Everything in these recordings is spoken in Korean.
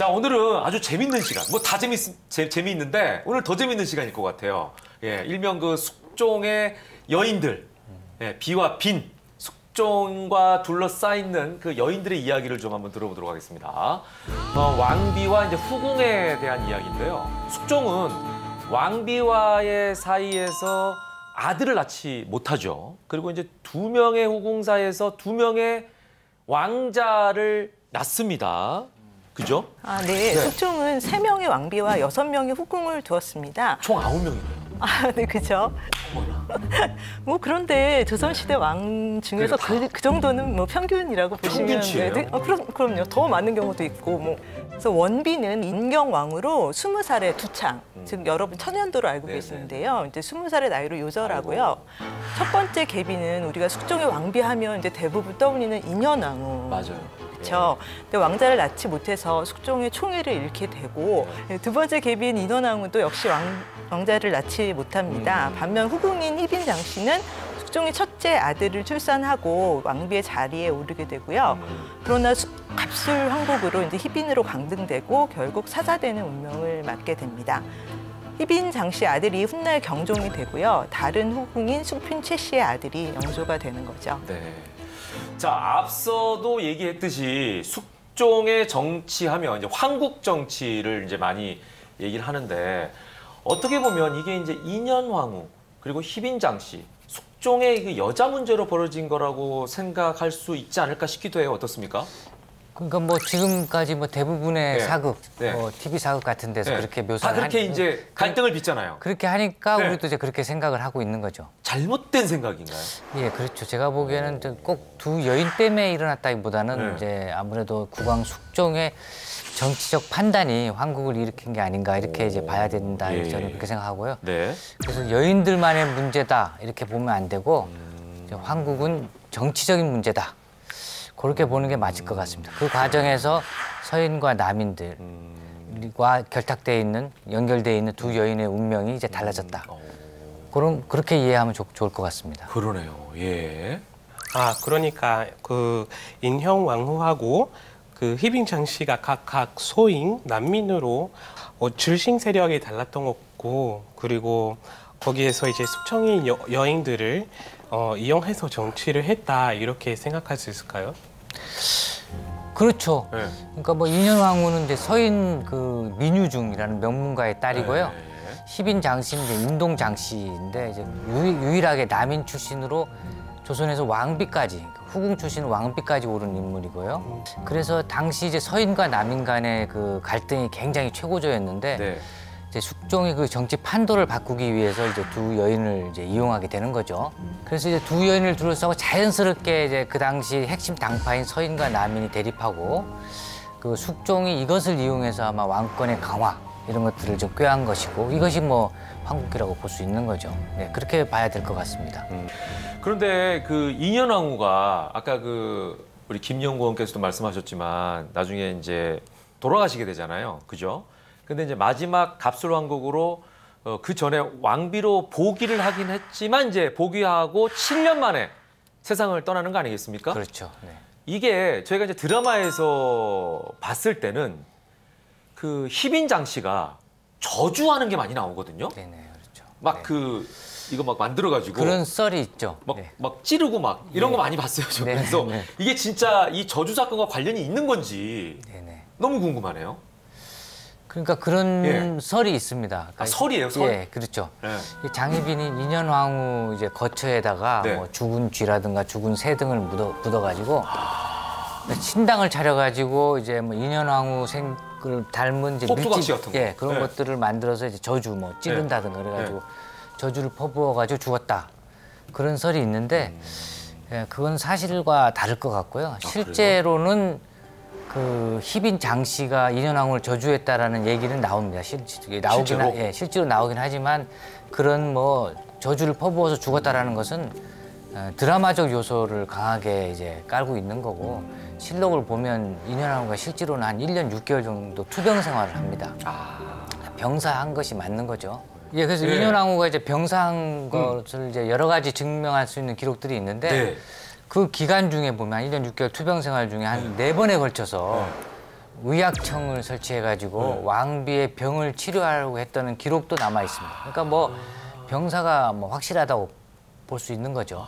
자, 오늘은 아주 재밌는 시간. 뭐 다 재미있는데 오늘 더 재밌는 시간일 것 같아요. 예, 일명 그 숙종의 여인들, 예, 비와 빈, 숙종과 둘러싸이는 그 여인들의 이야기를 좀 한번 들어보도록 하겠습니다. 왕비와 이제 후궁에 대한 이야기인데요. 숙종은 왕비와의 사이에서 아들을 낳지 못하죠. 그리고 이제 2명의 후궁 사이에서 2명의 왕자를 낳습니다. 그죠? 아, 네. 숙종은 3명의 왕비와 6명의 후궁을 두었습니다. 총 9명이네요. 아, 네, 그죠. 뭐 그런데 조선시대 왕 중에서 그 정도는 뭐 평균이라고 보시면 평균치예요? 네. 그럼요. 더 많은 경우도 있고 뭐. 그래서 원비는 인경왕으로 20살에 두창, 즉 여러분 천연도로 알고 계시는데요. 이제 20살의 나이로 요절하고요. 첫 번째 계비는 우리가 숙종의 왕비하면 이제 대부분 떠올리는 인현왕후. 맞아요. 그렇죠. 근데 왕자를 낳지 못해서 숙종의 총애를 잃게 되고 두 번째 계비인 인원왕후도 역시 왕자를 낳지 못합니다. 반면 후궁인 희빈장씨는 숙종의 첫째 아들을 출산하고 왕비의 자리에 오르게 되고요. 그러나 갑술 황국으로 이제 희빈으로 강등되고 결국 사자되는 운명을 맞게 됩니다. 희빈 장씨 아들이 훗날 경종이 되고요. 다른 후궁인 숭핀 최 씨의 아들이 영조가 되는 거죠. 네. 자, 앞서도 얘기했듯이 숙종의 정치하면 이제 황국 정치를 이제 많이 얘기를 하는데 어떻게 보면 이게 이제 인현왕후 그리고 희빈장씨 숙종의 그 여자 문제로 벌어진 거라고 생각할 수 있지 않을까 싶기도 해요. 어떻습니까? 그러니까 뭐 지금까지 뭐 대부분의 네. 사극, 네. TV 사극 같은 데서 네. 그렇게 다 묘사를 그렇게 이제 갈등을 빚잖아요. 그렇게 하니까 네. 우리도 이제 그렇게 생각을 하고 있는 거죠. 잘못된 생각인가요? 예, 그렇죠. 제가 보기에는 꼭 두 여인 때문에 일어났다기보다는 네. 이제 아무래도 국왕 숙종의 정치적 판단이 황국을 일으킨 게 아닌가 이렇게 이제 봐야 된다. 예. 저는 그렇게 생각하고요. 네. 그래서 여인들만의 문제다 이렇게 보면 안 되고 이제 황국은 정치적인 문제다. 그렇게 보는 게 맞을 것 같습니다. 그 과정에서 서인과 남인들과 결탁돼 있는 연결돼 있는 두 여인의 운명이 이제 달라졌다. 그렇게 이해하면 좋을 것 같습니다. 그러네요. 예. 아, 그러니까 그 인형 왕후하고 그 희빈장 씨가 각각 소인 난민으로 줄신 세력이 달랐던 거고 그리고 거기에서 이제 숙청의 여인들을 이용해서 정치를 했다 이렇게 생각할 수 있을까요? 그렇죠. 네. 그러니까 뭐 인현왕후는 이제 서인 그 민유중이라는 명문가의 딸이고요. 네. 희빈 장씨는 이제 인동 장씨인데 이제 유일하게 남인 출신으로 조선에서 왕비까지 후궁 출신 왕비까지 오른 인물이고요. 그래서 당시 이제 서인과 남인 간의 그 갈등이 굉장히 최고조였는데 네. 이제 숙종이 그 정치 판도를 바꾸기 위해서 이제 두 여인을 이제 이용하게 되는 거죠. 그래서 이제 두 여인을 둘러싸고 자연스럽게 이제 그 당시 핵심 당파인 서인과 남인이 대립하고 그 숙종이 이것을 이용해서 아마 왕권의 강화 이런 것들을 좀 꾀한 것이고 이것이 뭐 황국기라고 볼 수 있는 거죠. 네, 그렇게 봐야 될 것 같습니다. 그런데 그 인현왕후가 아까 그 우리 김영구 의원께서도 말씀하셨지만 나중에 이제 돌아가시게 되잖아요. 그죠? 근데 이제 마지막 갑술왕국으로 그 전에 왕비로 복위를 하긴 했지만 이제 복위하고 7년 만에 세상을 떠나는 거 아니겠습니까? 그렇죠. 네. 이게 저희가 이제 드라마에서 봤을 때는 그 희빈장 씨가 저주하는 게 많이 나오거든요. 네네, 그렇죠. 막 네. 그 이거 막 만들어가지고 그런 썰이 있죠. 막 찌르고 막 이런 네. 거 많이 봤어요. 저 네, 그래서 네. 이게 진짜 이 저주 사건과 관련이 있는 건지 네네. 너무 궁금하네요. 그러니까 그런 예. 설이 있습니다. 그러니까 설이에요, 설? 예, 그렇죠. 네. 이 장희빈이 인현왕후 이제 거처에다가 네. 뭐 죽은 쥐라든가 죽은 새 등을 묻어가지고 신당을 차려가지고 이제 뭐 인현왕후 생을 닮은 이제 폭투각시 같은 거. 예, 그런 네. 것들을 만들어서 이제 저주 뭐 찌른다든가 그래가지고 저주를 퍼부어가지고 죽었다 그런 설이 있는데 예, 그건 사실과 다를 것 같고요. 실제로는 그 희빈 장씨가 인현왕후를 저주했다라는 얘기는 나옵니다. 실제로? 실제로 나오긴 하지만 그런 뭐 저주를 퍼부어서 죽었다라는 것은 드라마적 요소를 강하게 이제 깔고 있는 거고 실록을 보면 인현왕후가 실제로는 한 1년 6개월 정도 투병 생활을 합니다. 병사한 것이 맞는 거죠. 예, 그래서 예. 인현왕후가 이제 병사한 것을 이제 여러 가지 증명할 수 있는 기록들이 있는데 네. 그 기간 중에 보면 한 1년 6개월 투병 생활 중에 한 4번에 걸쳐서 의학청을 설치해가지고 왕비의 병을 치료하려고 했다는 기록도 남아 있습니다. 그러니까 뭐 병사가 뭐 확실하다고 볼 수 있는 거죠.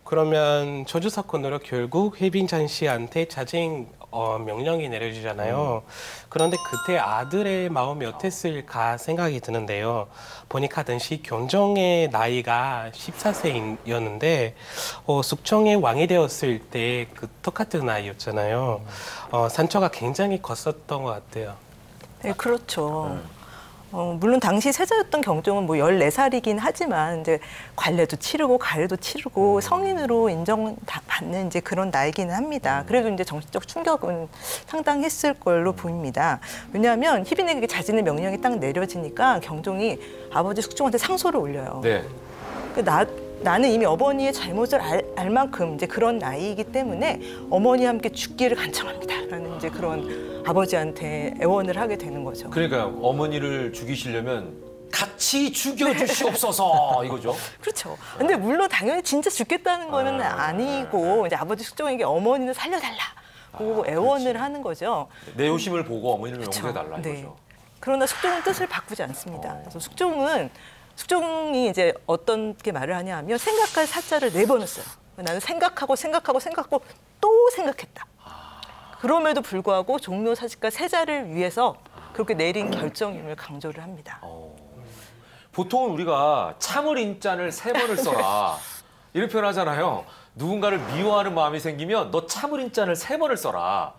그러면 저주 사건으로 결국 휘빈장 씨한테 자진 명령이 내려지잖아요. 그런데 그때 아들의 마음이 어땠을까 생각이 드는데요. 보니까 당시 경종의 나이가 14세였는데 숙종의 왕이 되었을 때 그 똑같은 나이였잖아요. 상처가 굉장히 컸었던 것 같아요. 네, 그렇죠. 물론 당시 세자였던 경종은 뭐 14살이긴 하지만 이제 관례도 치르고 가례도 치르고 성인으로 인정받는 이제 그런 나이기는 합니다. 그래도 이제 정신적 충격은 상당했을 걸로 보입니다. 왜냐하면 희빈에게 자진의 명령이 딱 내려지니까 경종이 아버지 숙종한테 상소를 올려요. 네. 나는 이미 어머니의 잘못을 알 만큼 이제 그런 나이이기 때문에 어머니와 함께 죽기를 간청합니다라는 이제 그런 아버지한테 애원을 하게 되는 거죠. 그러니까 어머니를 죽이시려면 같이 죽여주시옵소서 이거죠. 그렇죠. 근데 물론 당연히 진짜 죽겠다는 거는 아니고 이제 아버지 숙종에게 어머니는 살려달라고 애원을 그렇지. 하는 거죠. 내 효심을 보고 어머니를 그렇죠. 용서해달라 네. 이거죠. 그러나 숙종은 뜻을 바꾸지 않습니다. 그래서 숙종이 이제 어떻게 말을 하냐 하면 생각할 사자를 4번을 써요. 나는 생각하고 또 생각했다. 그럼에도 불구하고 종로 사직과 세자를 위해서 그렇게 내린 결정임을 강조를 합니다. 보통은 우리가 참을 인자를 3번을 써라 이렇게 표현하잖아요. 누군가를 미워하는 마음이 생기면 너 참을 인자를 3번을 써라.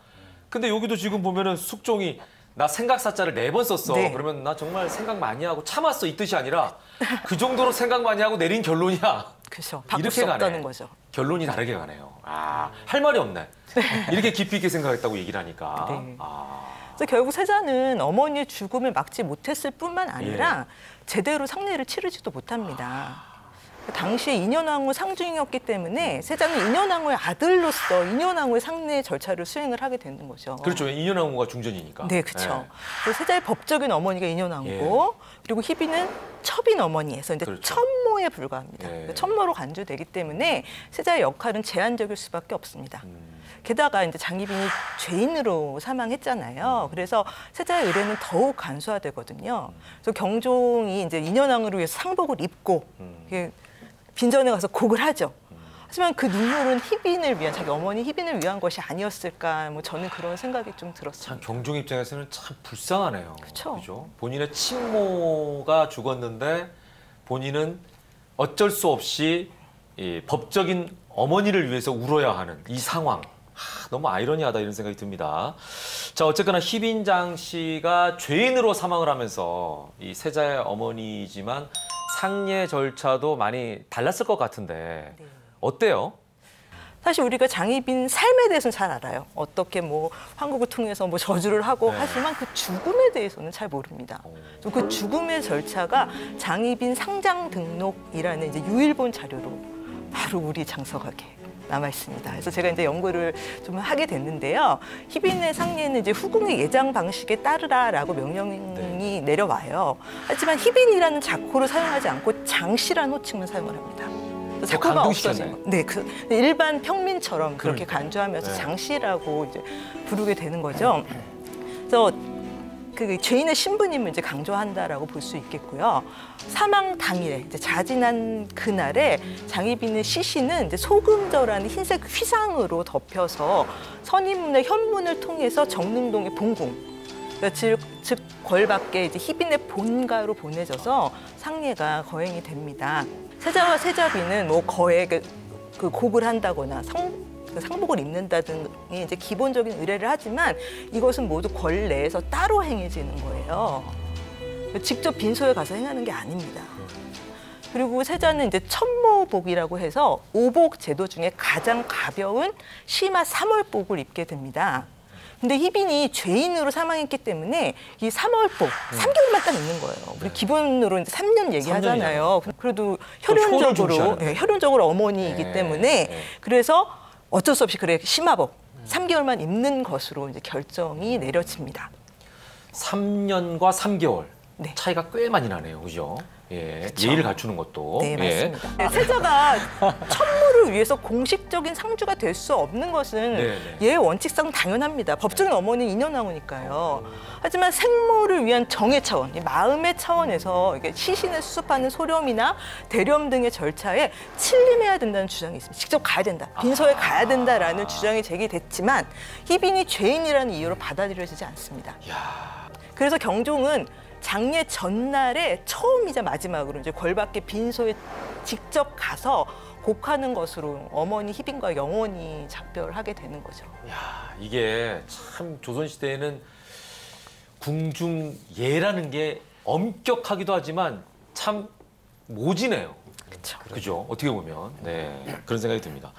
근데 여기도 지금 보면은 숙종이 나 생각 사자를 4번 썼어. 네. 그러면 나 정말 생각 많이 하고 참았어 이 뜻이 아니라 그 정도로 생각 많이 하고 내린 결론이야. 그렇죠. 바꿀 이렇게 수 없다는 가네. 거죠. 결론이 다르게 가네요. 할 말이 없네. 이렇게 깊이 있게 생각했다고 얘기를 하니까. 네. 그래서 결국 세자는 어머니의 죽음을 막지 못했을 뿐만 아니라 제대로 상례를 치르지도 못합니다. 당시에 인현왕후 상중이었기 때문에 세자는 인현왕후의 아들로서 인현왕후의 상례 절차를 수행을 하게 되는 거죠. 그렇죠. 인현왕후가 중전이니까. 네, 그렇죠. 그래서 세자의 법적인 어머니가 인현왕후고 그리고 희빈은 첩인 어머니에서 이제 그렇죠. 첩모에 불과합니다. 예. 첩모로 간주되기 때문에 세자의 역할은 제한적일 수밖에 없습니다. 게다가 이제 장희빈이 죄인으로 사망했잖아요. 그래서 세자의 의뢰는 더욱 간소화되거든요. 그래서 경종이 이제 인현왕후를 위해서 상복을 입고 빈전에 가서 곡을 하죠. 하지만 그 눈물은 희빈을 위한 자기 어머니 희빈을 위한 것이 아니었을까. 뭐 저는 그런 생각이 좀 참 들었습니다. 경종 입장에서는 참 불쌍하네요. 그쵸. 그죠? 본인의 친모가 죽었는데 본인은 어쩔 수 없이 이 법적인 어머니를 위해서 울어야 하는 이 상황. 너무 아이러니하다 이런 생각이 듭니다. 자, 어쨌거나 희빈장 씨가 죄인으로 사망을 하면서 이 세자의 어머니지만 상례 절차도 많이 달랐을 것 같은데 어때요? 사실 우리가 장희빈 삶에 대해서는 잘 알아요. 어떻게 뭐 한국을 통해서 뭐 저주를 하고 하지만 그 죽음에 대해서는 잘 모릅니다. 그 죽음의 절차가 장희빈 상장 등록이라는 이제 유일본 자료로 바로 우리 장서각에 남아 있습니다. 그래서 제가 이제 연구를 좀 하게 됐는데요. 희빈의 상례는 이제 후궁의 예장 방식에 따르라라고 명령이 내려와요. 하지만 희빈이라는 작호를 사용하지 않고 장씨라는 호칭만 사용을 합니다. 작호가 없어진 거. 네, 일반 평민처럼 그렇게 간주하면서 장씨라고 이제 부르게 되는 거죠. 그래서 그 죄인의 신부님을 이제 강조한다라고 볼 수 있겠고요. 사망 당일에 이제 자진한 그날에 장희빈의 시신은 이제 소금저라는 흰색 휘상으로 덮여서 선인문의 현문을 통해서 정릉동의 본궁, 그러니까 즉 궐밖에 이제 희빈의 본가로 보내져서 상례가 거행이 됩니다. 세자와 세자비는 뭐 거에 그 곡을 한다거나 상복을 입는다든지 이제 기본적인 의례를 하지만 이것은 모두 궐 내에서 따로 행해지는 거예요. 직접 빈소에 가서 행하는 게 아닙니다. 그리고 세자는 이제 천모복이라고 해서 오복 제도 중에 가장 가벼운 심화 3월복을 입게 됩니다. 근데 희빈이 죄인으로 사망했기 때문에 이 3월복 3개월만 딱 있는 거예요. 우리 기본으로 이제 3년 얘기하잖아요. 그래도 혈연적으로 어머니이기 때문에 그래서 어쩔 수 없이 그래 심화복 3개월만 입는 것으로 이제 결정이 내려집니다. 3년과 3개월 네. 차이가 꽤 많이 나네요, 그죠? 예의를 갖추는 것도. 네, 맞습니다. 네, 세자가 천무를 위해서 공식적인 상주가 될 수 없는 것은 네. 예의 원칙상 당연합니다. 법적인 어머니는 인연왕후니까요. 하지만 생모를 위한 정의 차원, 이 마음의 차원에서 이게 시신을 수습하는 소렴이나 대렴 등의 절차에亲临해야 된다는 주장이 있습니다. 직접 가야 된다, 빈소에 가야 된다라는 주장이 제기됐지만 희빈이 죄인이라는 이유로 받아들여지지 않습니다. 그래서 경종은 장례 전날에 처음이자 마지막으로 이제 걸밖에 빈소에 직접 가서 곡하는 것으로 어머니 희빈과 영원히 작별하게 되는 거죠. 야, 이게 참 조선시대에는 궁중예라는 게 엄격하기도 하지만 참 모지네요. 그렇죠. 그죠? 어떻게 보면. 네. 그런 생각이 듭니다.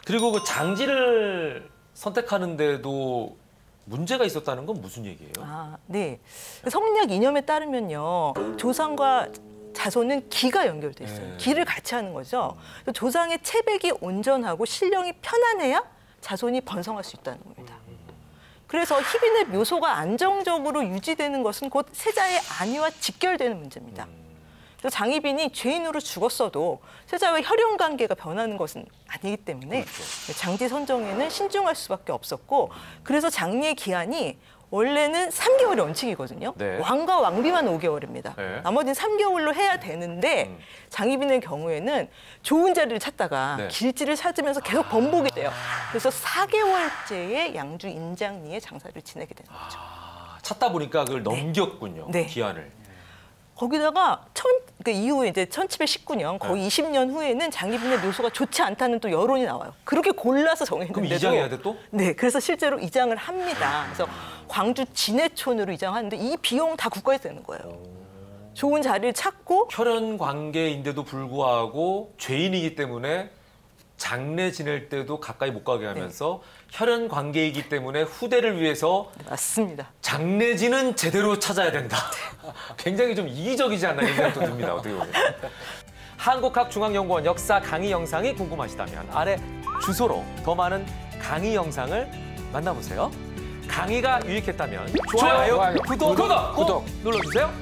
그리고 그 장지를 선택하는데도 문제가 있었다는 건 무슨 얘기예요? 아, 네. 성리학 이념에 따르면요, 조상과 자손은 기가 연결돼 있어요. 네. 기를 같이 하는 거죠. 조상의 체백이 온전하고 신령이 편안해야 자손이 번성할 수 있다는 겁니다. 그래서 희빈의 묘소가 안정적으로 유지되는 것은 곧 세자의 안위와 직결되는 문제입니다. 또 장희빈이 죄인으로 죽었어도 세자와 혈연 관계가 변하는 것은 아니기 때문에 장지 선정에는 신중할 수밖에 없었고, 그래서 장례 기한이 원래는 3개월이 원칙이거든요. 네. 왕과 왕비만 5개월입니다. 네. 나머지는 3개월로 해야 되는데 장희빈의 경우에는 좋은 자리를 찾다가 네. 길지를 찾으면서 계속 번복이 돼요. 그래서 4개월째의 양주 인장리에 장사를 지내게 되는 거죠. 찾다 보니까 그걸 넘겼군요. 네. 기한을. 거기다가 그 이후에 이제 1719년 거의 20년 후에는 장희빈의 묘소가 좋지 않다는 또 여론이 나와요. 그렇게 골라서 정했는데도. 그럼 이장해야 돼 또? 네, 그래서 실제로 이장을 합니다. 그래서 광주 진해촌으로 이장하는데 이 비용 다 국가에서 내는 거예요. 좋은 자리를 찾고. 혈연 관계인데도 불구하고 죄인이기 때문에 장례 지낼 때도 가까이 못 가게 하면서 혈연 관계이기 때문에 후대를 위해서 네, 맞습니다. 장례지는 제대로 찾아야 된다. 굉장히 좀 이기적이지 않나 이런 생각도 듭니다. 어떻게 보면. 한국학중앙연구원 역사 강의 영상이 궁금하시다면 아래 주소로 더 많은 강의 영상을 만나보세요. 강의가 유익했다면 좋아요, 구독 눌러주세요.